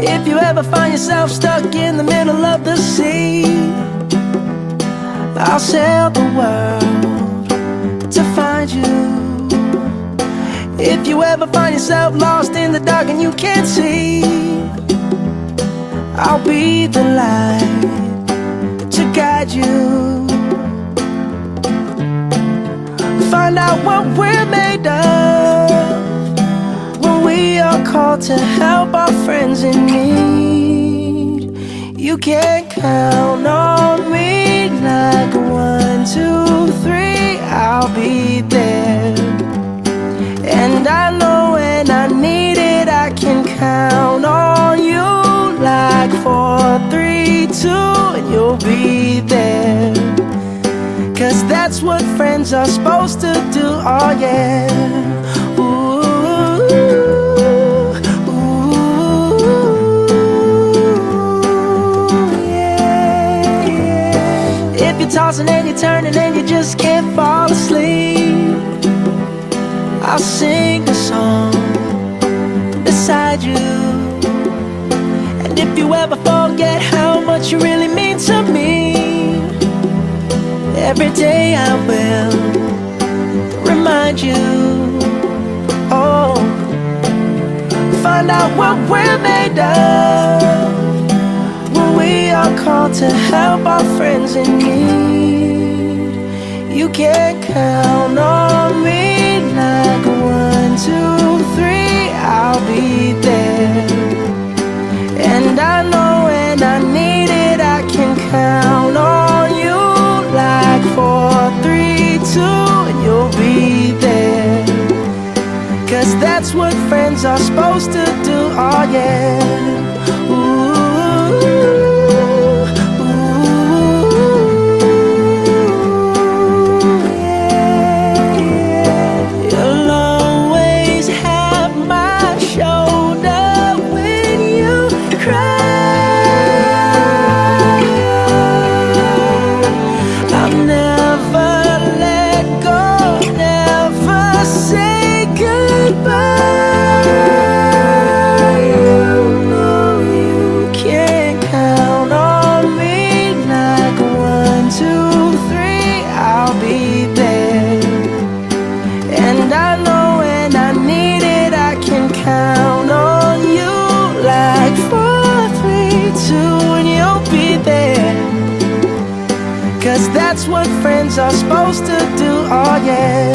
If you ever find yourself stuck in the middle of the sea, I'll sail the world to find you. If you ever find yourself lost in the dark and you can't see, I'll be the light to guide you. Find out what we're made of when we are called to help our friends in need. You can count on me like 1, 2, 3, I'll be there. And I know when I need it, I can count on you like 4, 3, 2, and you'll be there. 'Cause that's what friends are supposed to do, oh yeah. Ooh, ooh, yeah, yeah. If you're tossing and you're turning and you just can't fall asleep, I'll sing a song beside you. And if you ever forget how much you really mean to me, every day I will remind you. Oh, find out what we're made of when we are called to help our friends in need. You can count on me like 1, 2, 3, I'll be there. And I know when I need it, I can count on you like 4, 3, 2, and you'll be there. 'Cause that's what friends are supposed to do, oh yeah. Ooh, yeah, yeah. You'll always have my shoulder when you cry. I'll never let go, never say goodbye. You know you can count on me like 1, 2, 3, I'll be there. And I know when I need it, I can count on you like 4, 3, 2, and you'll be there. 'Cause that's what friends are supposed to do, oh yeah.